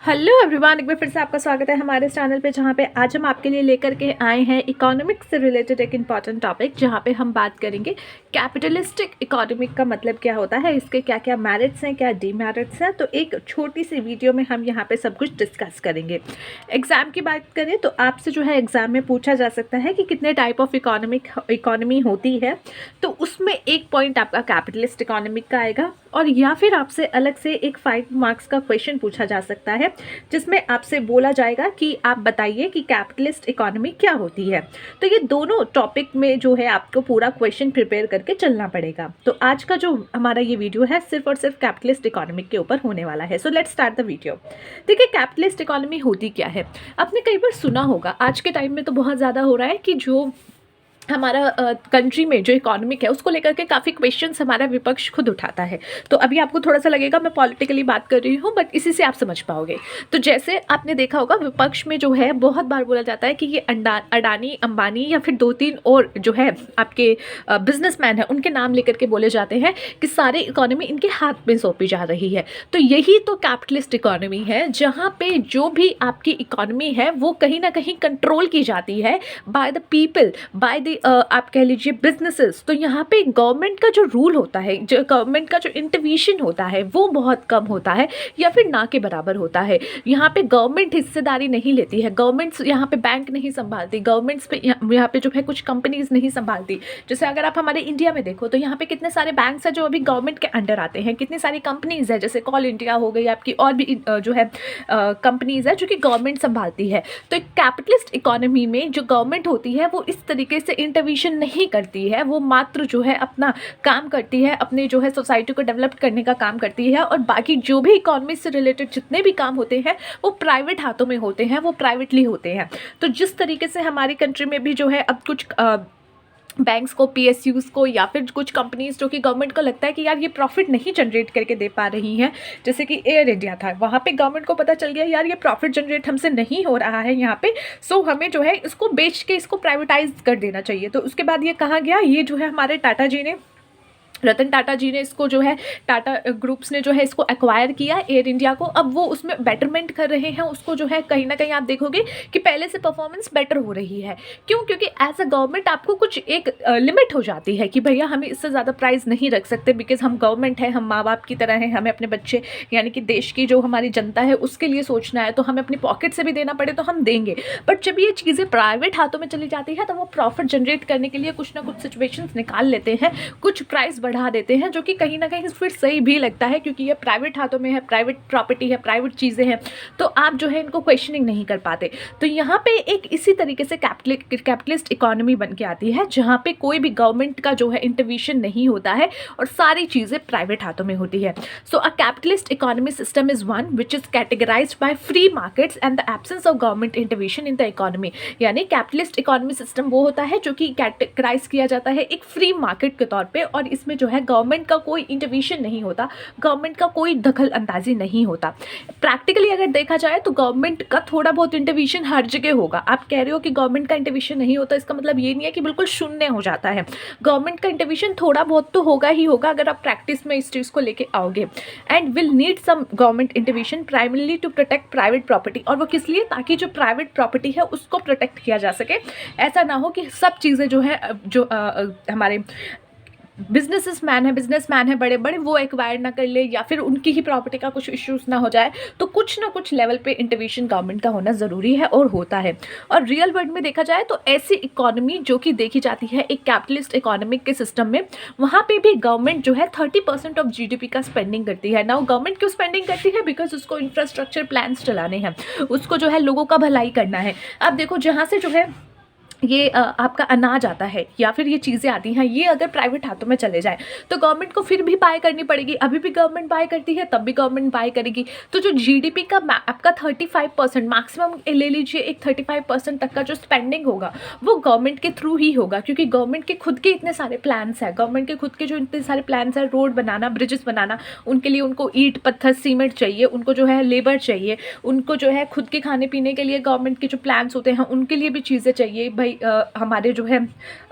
Hello everyone, एक बार फिर से आपका स्वागत है हमारे चैनल पे, जहाँ पे आज हम आपके लिए लेकर के आए हैं इकोनॉमिक्स से रिलेटेड एक इम्पॉर्टेंट टॉपिक, जहाँ पे हम बात करेंगे कैपिटलिस्टिक इकोनॉमिक का मतलब क्या होता है, इसके क्या क्या मेरिट्स हैं, क्या डीमेरिट्स हैं। तो एक छोटी सी वीडियो में हम यहाँ पे सब कुछ डिस्कस करेंगे। एग्ज़ाम की बात करें तो आपसे जो है एग्ज़ाम में पूछा जा सकता है कि कितने टाइप ऑफ इकोनॉमी होती है, तो उसमें एक पॉइंट आपका कैपिटलिस्ट इकोनॉमिक का आएगा, और या फिर आपसे अलग से एक 5 मार्क्स का क्वेश्चन पूछा जा सकता है जिसमें आपसे बोला जाएगा कि आप बताइए कि कैपिटलिस्ट इकोनॉमी क्या होती है। तो ये दोनों टॉपिक में जो है आपको पूरा क्वेश्चन प्रिपेयर करके चलना पड़ेगा। तो आज का जो हमारा ये वीडियो है सिर्फ और सिर्फ कैपिटलिस्ट इकोनॉमी के ऊपर होने वाला है। So let's start the video. देखिए, कैपिटलिस्ट इकोनॉमी होती क्या है, आपने कई बार सुना होगा। आज के टाइम में तो बहुत ज़्यादा हो रहा है कि जो हमारा कंट्री में जो इकोनॉमिक है उसको लेकर के काफ़ी क्वेश्चंस हमारा विपक्ष खुद उठाता है। तो अभी आपको थोड़ा सा लगेगा मैं पॉलिटिकली बात कर रही हूँ, बट इसी से आप समझ पाओगे। तो जैसे आपने देखा होगा, विपक्ष में जो है बहुत बार बोला जाता है कि ये अडानी, अंबानी या फिर 2-3 और जो है आपके बिजनेसमैन हैं, उनके नाम लेकर के बोले जाते हैं कि सारे इकोनॉमी इनके हाथ में सौंपी जा रही है। तो यही तो कैपिटलिस्ट इकोनॉमी है, जहाँ पे जो भी आपकी इकोनॉमी है वो कहीं ना कहीं कंट्रोल की जाती है by the people, by the आप कह लीजिए बिजनेसेस। तो यहाँ पे गवर्नमेंट का जो रूल होता है, जो गवर्नमेंट का जो इंटरवेंशन होता है वो बहुत कम होता है या फिर ना के बराबर होता है। यहाँ पे गवर्नमेंट हिस्सेदारी नहीं लेती है, गवर्नमेंट्स यहाँ पे बैंक नहीं संभालती, गवर्नमेंट्स पे यहाँ पे जो है कुछ कंपनीज नहीं संभालती। जैसे अगर आप हमारे इंडिया में देखो तो यहाँ पे कितने सारे बैंक्स हैं जो अभी गवर्नमेंट के अंडर आते हैं, कितनी सारी कंपनीज है जैसे कॉल इंडिया हो गई आपकी, और भी जो है कंपनीज है जो कि गवर्नमेंट संभालती है। तो एक कैपिटलिस्ट इकोनॉमी में जो गवर्नमेंट होती है वो इस तरीके से इंटरवेंशन नहीं करती है, वो मात्र जो है अपना काम करती है, अपने जो है सोसाइटी को डेवलप करने का काम करती है, और बाकी जो भी इकोनॉमी से रिलेटेड जितने भी काम होते हैं वो प्राइवेट हाथों में होते हैं, वो प्राइवेटली होते हैं। तो जिस तरीके से हमारी कंट्री में भी जो है अब कुछ बैंक्स को, पीएसयूज़ को, या फिर कुछ कंपनीज जो कि गवर्नमेंट को लगता है कि यार ये प्रॉफिट नहीं जनरेट करके दे पा रही हैं, जैसे कि एयर इंडिया था, वहाँ पे गवर्नमेंट को पता चल गया यार ये प्रॉफिट जनरेट हमसे नहीं हो रहा है यहाँ पे, सो हमें जो है इसको बेच के इसको प्राइवेटाइज कर देना चाहिए। तो उसके बाद ये कहा गया, ये जो है हमारे टाटा जी ने, रतन टाटा जी ने इसको जो है, टाटा ग्रुप्स ने जो है इसको एक्वायर किया एयर इंडिया को। अब वो उसमें बेटरमेंट कर रहे हैं उसको, जो है कहीं ना कहीं आप देखोगे कि पहले से परफॉर्मेंस बेटर हो रही है। क्यों? क्योंकि एज अ गवर्नमेंट आपको कुछ एक लिमिट हो जाती है कि भैया हमें इससे ज़्यादा प्राइस नहीं रख सकते, बिकॉज हम गवर्नमेंट है, हम माँ बाप की तरह हैं, हमें अपने बच्चे यानी कि देश की जो हमारी जनता है उसके लिए सोचना है, तो हमें अपनी पॉकेट से भी देना पड़े तो हम देंगे। बट जब ये चीज़ें प्राइवेट हाथों में चली जाती है तो वो प्रॉफिट जनरेट करने के लिए कुछ ना कुछ सिचुएशंस निकाल लेते हैं, कुछ प्राइस बढ़ा देते हैं, जो कि कहीं ना कहीं फिर सही भी लगता है क्योंकि ये प्राइवेट हाथों में है, प्राइवेट प्रॉपर्टी है, प्राइवेट चीज़ें हैं, तो आप जो है इनको क्वेश्चनिंग नहीं कर पाते। तो यहाँ पे एक इसी तरीके से कैपिटलिस्ट इकोनॉमी बन के आती है, जहाँ पे कोई भी गवर्नमेंट का जो है इंटरवेंशन नहीं होता है और सारी चीज़ें प्राइवेट हाथों में होती है। So a capitalist economy system is one which is categorised by free markets and the absence of government intervention in the economy. यानी कैपिटलिस्ट इकोनॉमी सिस्टम वो होता है जो कि कैटेगराइज किया जाता है एक फ्री मार्केट के तौर पे, और इसमें जो है गवर्नमेंट का कोई इंटरवेंशन नहीं होता, गवर्नमेंट का कोई दखल अंदाजी नहीं होता। प्रैक्टिकली अगर देखा जाए तो गवर्नमेंट का थोड़ा बहुत इंटरवेंशन हर जगह होगा। आप कह रहे हो कि गवर्नमेंट का इंटरवेंशन नहीं होता, इसका मतलब ये नहीं है कि बिल्कुल शून्य हो जाता है। गवर्नमेंट का इंटरवेंशन थोड़ा बहुत तो होगा ही होगा अगर आप प्रैक्टिस में इस चीज़ को लेके आओगे। And will need some government intervention primarily to protect private property. और वो किस लिए? ताकि जो प्राइवेट प्रॉपर्टी है उसको प्रोटेक्ट किया जा सके। ऐसा ना हो कि सब चीज़ें जो है जो हमारे बिजनेसमैन है बड़े बड़े, वो एक्वायर ना कर ले, या फिर उनकी ही प्रॉपर्टी का कुछ इश्यूज ना हो जाए। तो कुछ ना कुछ लेवल पे इंटरवेंशन गवर्नमेंट का होना ज़रूरी है और होता है। और रियल वर्ल्ड में देखा जाए तो ऐसी इकोनॉमी जो कि देखी जाती है एक कैपिटलिस्ट इकोनॉमिक के सिस्टम में, वहाँ पे भी गवर्नमेंट जो है 30% ऑफ जीडीपी का स्पेंडिंग करती है। नाउ गवर्नमेंट क्यों स्पेंडिंग करती है? बिकॉज उसको इंफ्रास्ट्रक्चर प्लान्स चलाने हैं, उसको जो है लोगों का भलाई करना है। अब देखो, जहाँ से जो है ये आपका अनाज आता है या फिर ये चीज़ें आती हैं, ये अगर प्राइवेट हाथों में चले जाए तो गवर्नमेंट को फिर भी बाय करनी पड़ेगी। अभी भी गवर्नमेंट बाय करती है, तब भी गवर्नमेंट बाय करेगी। तो जो जीडीपी का आपका 35% मैक्सिमम ले लीजिए, एक 35% तक का जो स्पेंडिंग होगा वो गवर्नमेंट के थ्रू ही होगा, क्योंकि गवर्नमेंट के खुद के इतने सारे प्लान्स हैं, गवर्नमेंट के खुद के जो इतने सारे प्लान्स हैं, रोड बनाना, ब्रिजेस बनाना, उनके लिए उनको ईंट पत्थर सीमेंट चाहिए, उनको जो है लेबर चाहिए, उनको जो है खुद के खाने पीने के लिए गवर्नमेंट के जो प्लान्स होते हैं उनके लिए भी चीज़ें चाहिए। भाई हमारे जो है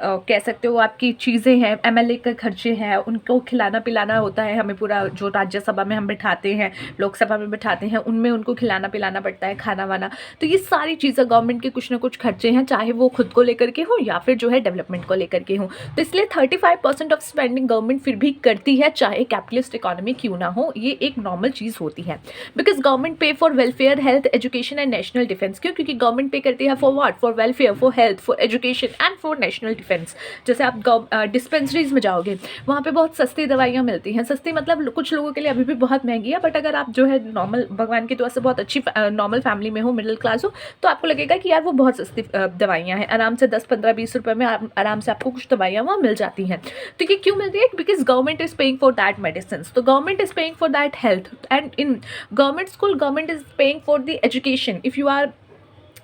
कह सकते हो आपकी चीज़ें हैं, एमएलए के खर्चे हैं, उनको खिलाना पिलाना होता है हमें, पूरा जो राज्यसभा में हम बिठाते हैं, लोकसभा में बिठाते हैं, उनमें उनको खिलाना पिलाना पड़ता है, खाना वाना। तो ये सारी चीज़ें गवर्नमेंट के कुछ ना कुछ खर्चे हैं, चाहे वो खुद को लेकर के हो या फिर जो है डेवलपमेंट को लेकर के हो। तो इसलिए 35% ऑफ स्पेंडिंग गवर्नमेंट फिर भी करती है, चाहे कैपिटलिस्ट इकोनॉमी क्यों ना हो, ये एक नॉर्मल चीज़ होती है। बिकॉज गवर्नमेंट पे for welfare, health, education and national defence. क्यों? क्योंकि गवर्नमेंट पे करती है for what? For welfare, for health, for education and for national defence. जैसे आप डिस्पेंसरीज में जाओगे, वहाँ पे बहुत सस्ती दवाइयाँ मिलती हैं। सस्ती मतलब कुछ लोगों के लिए अभी भी बहुत महंगी है, बट अगर आप जो है नॉर्मल, भगवान की दुआ से बहुत अच्छी नॉर्मल फैमिली में हो, मिडिल क्लास हो, तो आपको लगेगा कि यार वो बहुत सस्ती दवाइयाँ हैं, आराम से 10, 15, 20 रुपये में आराम से आपको कुछ दवाइयाँ वहाँ मिल जाती हैं। तो ये क्यों मिलती है? Because government is paying for that medicine, तो government is paying for that health, and in government school government is paying for the education. If you are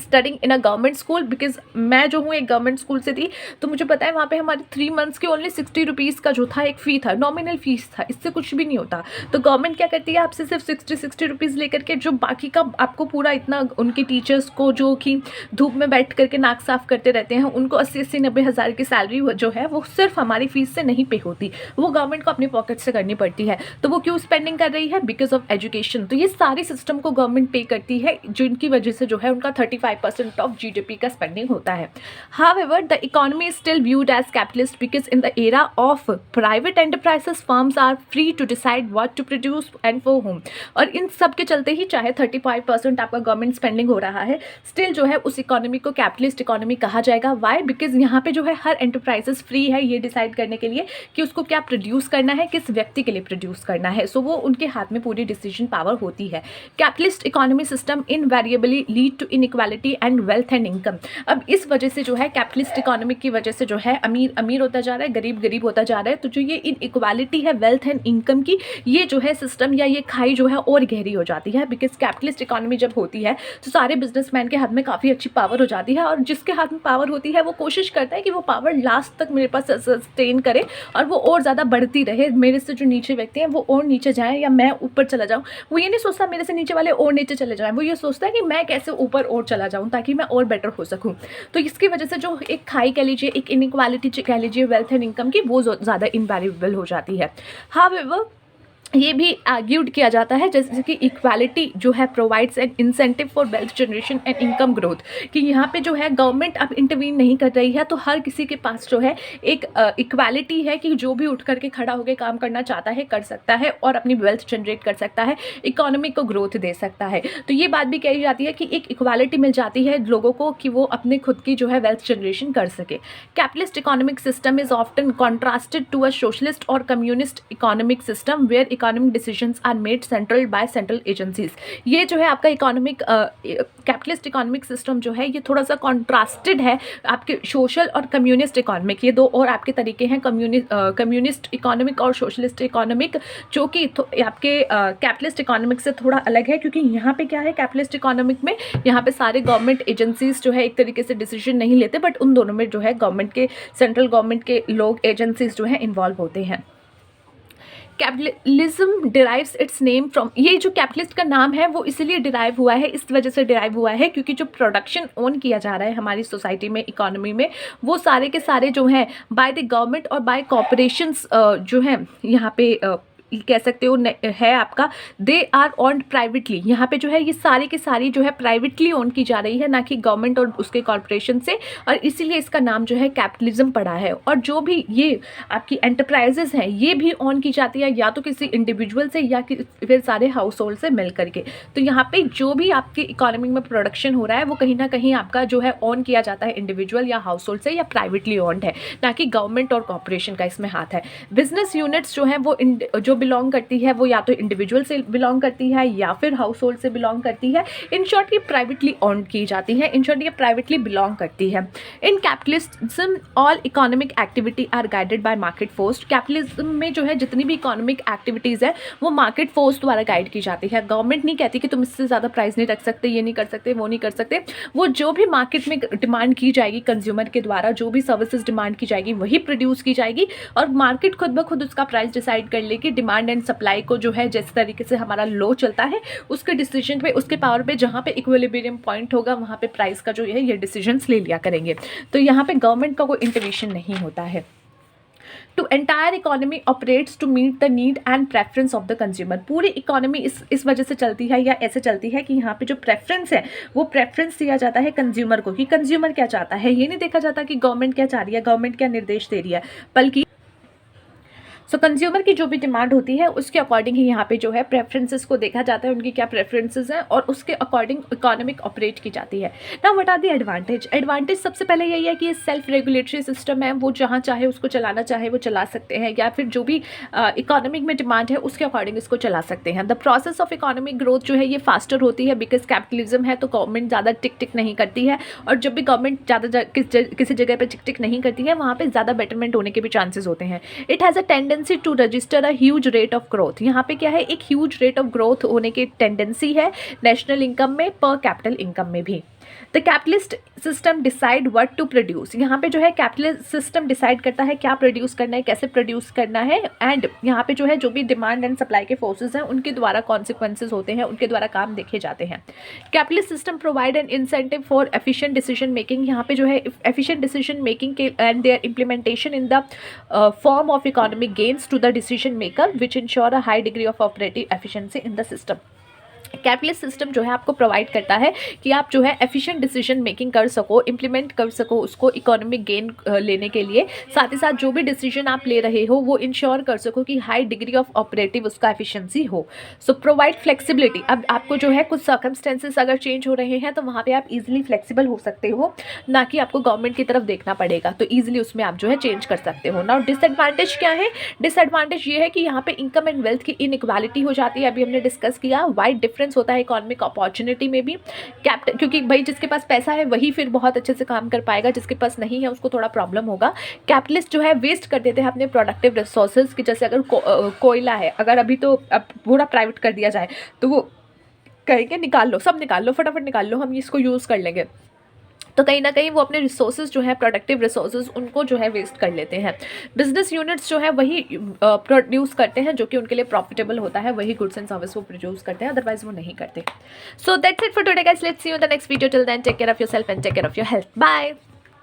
studying in a government school, because मैं जो हूँ एक government school से थी, तो मुझे पता है वहाँ पे हमारे 3 मंथ्स के ओनली 60 रुपीज़ का जो था एक फ़ी था, नॉमिनल फीस था, इससे कुछ भी नहीं होता। तो गवर्नमेंट क्या करती है, आपसे सिर्फ 60 रुपीज़ लेकर के जो बाकी का आपको पूरा इतना, उनके टीचर्स को जो कि धूप में बैठ करके नाक साफ करते रहते हैं, उनको 80-80, 90 हज़ार की सैलरी जो है वो सिर्फ हमारी फीस से नहीं पे होती, वो गवर्नमेंट को अपनी पॉकेट से करनी पड़ती है। तो वो क्यों स्पेंडिंग कर रही है? Because of education. तो ये सारी सिस्टम को गवर्नमेंट पे करती है, जिनकी वजह से जो है उनका 35% ऑफ GDP का स्पेंडिंग होता है। However, the economy is still viewed as capitalist because in the era of private enterprises, firms are free to decide what to produce and for whom. और इन सब के चलते ही चाहे 35% आपका गवर्नमेंट स्पेंडिंग हो रहा है, स्टिल जो है उस इकोनॉमी को कैपिटलिस्ट इकोनॉमी कहा जाएगा। वाई? बिकॉज यहाँ पे जो है हर एंटरप्राइजेस फ्री है ये डिसाइड करने के लिए कि उसको क्या प्रोड्यूस करना है, किस व्यक्ति के लिए प्रोड्यूस करना है। सो वो उनके हाथ में पूरी डिसीजन पावर होती है। Capitalist economy system invariably lead to inequality and wealth and income. अब इस वजह से जो है कैपिटलिस्ट इकोनॉमिक की वजह से जो है अमीर अमीर होता जा रहा है, गरीब गरीब होता जा रहा है। तो जो ये इनइक्वालिटी है वेल्थ एंड इनकम की, ये जो है सिस्टम या ये खाई जो है और गहरी हो जाती है। बिकॉज कैपिटलिस्ट इकोनॉमी जब होती है तो सारे बिजनेसमैन के हाथ में काफ़ी अच्छी पावर हो जाती है, और जिसके हाथ में पावर होती है वो कोशिश करता है कि वो पावर लास्ट तक मेरे पास सस्टेन करे और वो और ज़्यादा बढ़ती रहे। मेरे से जो नीचे व्यक्ति हैं वो और नीचे जाएँ या मैं ऊपर चला जाऊँ। वो ये नहीं सोचता मेरे से नीचे वाले और नीचे चले जाएँ, वो ये सोचता है कि मैं कैसे ऊपर और चला जाऊँ ताकि मैं और बेटर हो सकूं। तो इसकी वजह से जो एक खाई कह लीजिए, एक इनइक्वालिटी कह लीजिए वेल्थ एंड इनकम की, वो ज़्यादा इनवैल्यूएबल हो जाती है। हाउएवर ये भी आर्ग्यूड किया जाता है जैसे कि इक्वालिटी जो है provides N incentive for wealth generation and income growth, कि यहाँ पे जो है गवर्नमेंट अब इंटरवीन नहीं कर रही है, तो हर किसी के पास जो है एक इक्वालिटी है कि जो भी उठ करके खड़ा होकर काम करना चाहता है कर सकता है और अपनी वेल्थ जनरेट कर सकता है, इकोनॉमी को ग्रोथ दे सकता है। तो ये बात भी कही जाती है कि एक इक्वालिटी मिल जाती है लोगों को कि वो अपने खुद की जो है वेल्थ जनरेशन कर सके। Capitalist economic system is often contrasted to a socialist और communist economic system where economic decisions are made central by central agencies. ये जो है आपका इकोनॉमिक कैपिटलिस्ट इकोनॉमिक सिस्टम जो है ये थोड़ा सा कॉन्ट्रास्टेड है आपके सोशल और कम्युनिस्ट इकोनॉमिक, ये दो और आपके तरीके हैं, कम्युनिस्ट इकोनॉमिक और सोशलिस्ट इकोनॉमिक, जो कि आपके कैपिटलिस्ट इकोनॉमिक से थोड़ा अलग है। क्योंकि यहाँ पे क्या है, कैपिटलिस्ट इकोनॉमिक में यहाँ पे सारे गवर्नमेंट एजेंसीज जो है एक तरीके से डिसीजन नहीं लेते, बट उन दोनों में जो है गवर्नमेंट के, सेंट्रल गवर्नमेंट के लोग, एजेंसीज जो है इन्वॉल्व होते हैं। Capitalism derives it's name from, ये जो कैपिटलिस्ट का नाम है वो इसलिए डिराइव हुआ है, इस वजह से डिराइव हुआ है क्योंकि जो प्रोडक्शन ओन किया जा रहा है हमारी सोसाइटी में, इकोनॉमी में, वो सारे के सारे जो हैं बाय द गवर्नमेंट और बाय कॉर्पोरेशंस जो हैं यहाँ पे कह सकते हो है आपका, दे आर ऑन्ड प्राइवेटली। यहाँ पे जो है ये सारी की सारी जो है प्राइवेटली ओन की जा रही है, ना कि गवर्नमेंट और उसके कॉर्पोरेशन से, और इसीलिए इसका नाम जो है कैपिटलिज्म पड़ा है। और जो भी ये आपकी एंटरप्राइजेस हैं ये भी ऑन की जाती है या तो किसी इंडिविजुअल से या फिर सारे हाउस होल्ड से मिल करके। तो यहाँ पे जो भी आपकी इकोनॉमी में प्रोडक्शन हो रहा है वो कहीं ना कहीं आपका जो है ऑन किया जाता है इंडिविजुअल या हाउस होल्ड से, या प्राइवेटली ऑन्ड है, ना कि गवर्नमेंट और कॉर्पोरेशन का इसमें हाथ है। बिजनेस यूनिट्स जो है वो जो बिलोंग करती है वो या तो इंडिविजुअल से बिलोंग करती है या फिर हाउस होल्ड से बिलोंग करती है। इन शॉर्ट ये प्राइवेटली ऑन्ड की जाती है, इन शॉर्ट ये प्राइवेटली बिलोंग करती है। In capitalism all economic activity are guided by market force. Capitalism में जो है जितनी भी इकोनॉमिक एक्टिविटीज़ है वो मार्केट फोर्स द्वारा गाइड की जाती है। गवर्नमेंट नहीं कहती कि तुम इससे ज़्यादा प्राइस नहीं रख सकते, ये नहीं कर सकते, वो नहीं कर सकते। वो जो भी मार्केट में डिमांड की जाएगी कंज्यूमर के द्वारा, जो भी सर्विसेज डिमांड की जाएगी वही प्रोड्यूस की जाएगी, और मार्केट खुद ब खुद उसका प्राइस डिसाइड कर लेगी डिमांड एंड सप्लाई को जो है जिस तरीके से हमारा लो चलता है उसके डिसीजन पे, उसके पावर पे जहाँ पे इक्विलिब्रियम पॉइंट होगा वहाँ पे प्राइस का जो है ये डिसीजंस ले लिया करेंगे। तो यहाँ पे गवर्नमेंट का कोई इंटरवेंशन नहीं होता है। To entire economy operates to meet the need and preference of the consumer. पूरी इकोनॉमी इस वजह से चलती है या ऐसे चलती है कि यहाँ पे जो प्रेफरेंस है वो प्रेफरेंस दिया जाता है कंज्यूमर को, कि कंज्यूमर क्या चाहता है। ये नहीं देखा जाता कि गवर्नमेंट क्या चाह रही है, गवर्नमेंट क्या निर्देश दे रही है, बल्कि कंज्यूमर की जो भी डिमांड होती है उसके अकॉर्डिंग ही यहाँ पे जो है प्रेफरेंसेस को देखा जाता है, उनकी क्या प्रेफरेंसेस हैं और उसके अकॉर्डिंग इकोनॉमिक ऑपरेट की जाती है। Now what are the advantage. Advantage सबसे पहले यही है कि ये सेल्फ रेगुलेटरी सिस्टम है, वो जहाँ चाहे उसको चलाना चाहे वो चला सकते हैं, या फिर जो भी इकोनॉमिक में डिमांड है उसके अकॉर्डिंग इसको चला सकते हैं। The process of economic growth जो है ये फास्टर होती है, बिकॉज कैपिटलिज्म है तो गवर्नमेंट ज़्यादा टिक नहीं करती है, और जब भी गवर्नमेंट ज़्यादा किसी जगह पर टिक नहीं करती है वहाँ पर ज़्यादा बेटरमेंट होने के भी चांसेस होते हैं। It has a tendency to register a huge rate of growth. यहाँ पे क्या है, एक ह्यूज रेट ऑफ ग्रोथ होने की टेंडेंसी है नेशनल इनकम में, पर कैपिटल इनकम में भी। The capitalist system decide what to produce. यहाँ पे जो है कैपिटलिस्ट सिस्टम डिसाइड करता है क्या प्रोड्यूस करना है, कैसे प्रोड्यूस करना है, एंड यहाँ पे जो है जो भी डिमांड एंड सप्लाई के फोर्सेस हैं उनके द्वारा कॉन्सिक्वेंसेज होते हैं, उनके द्वारा काम देखे जाते हैं। Capitalist system provide an incentive for efficient decision making. यहाँ पे जो है एफिशिएंट डिसीजन मेकिंग के and their implementation in the form of economic gains to the decision maker which ensure a high degree of operative efficiency in the system. Capitalist system जो है आपको provide करता है कि आप जो है एफिशिएंट डिसीजन मेकिंग कर सको, इम्प्लीमेंट कर सको उसको इकोनॉमिक गेन लेने के लिए, साथ ही साथ जो भी डिसीजन आप ले रहे हो वो इंश्योर कर सको कि हाई डिग्री ऑफ ऑपरेटिव उसका एफिशिएंसी हो। सो प्रोवाइड फ्लेक्सिबिलिटी। अब आपको जो है कुछ सर्कमस्टेंसेस अगर चेंज हो रहे हैं तो वहाँ पे आप इजीली फ्लेक्सिबल हो सकते हो, ना कि आपको गवर्नमेंट की तरफ देखना पड़ेगा, तो ईजिली उसमें आप जो है चेंज कर सकते हो ना। डिसएडवांटेज क्या है, डिसएडवांटेज ये है कि यहाँ पे इनकम एंड वेल्थ की इनइक्वालिटी हो जाती है, अभी हमने डिस्कस किया। वाइड डिफरेंस होता है इकोनॉमिक अपॉर्चुनिटी में भी, कैपिटल, क्योंकि भाई जिसके पास पैसा है वही फिर बहुत अच्छे से काम कर पाएगा, जिसके पास नहीं है उसको थोड़ा प्रॉब्लम होगा। कैपिटलिस्ट जो है वेस्ट कर देते हैं अपने प्रोडक्टिव रिसोर्सेज की, जैसे अगर कोयला है, अगर अभी तो अब पूरा प्राइवेट कर दिया जाए तो वो कहेंगे निकाल लो, सब निकाल लो, फटाफट निकाल लो, हम इसको यूज़ कर लेंगे। तो कहीं ना कहीं वो अपने रिसोर्सेज जो है प्रोडक्टिव रिसोर्सेज उनको जो है वेस्ट कर लेते हैं। बिजनेस यूनिट्स जो है वही प्रोड्यूस करते हैं जो कि उनके लिए प्रॉफिटेबल होता है, वही गुड्स एंड सर्विस वो प्रोड्यूस करते हैं, अदरवाइज वो नहीं करते। So that's it for today guys, let's see you in the next video. Till then take care of yourself and take care of your health. Bye.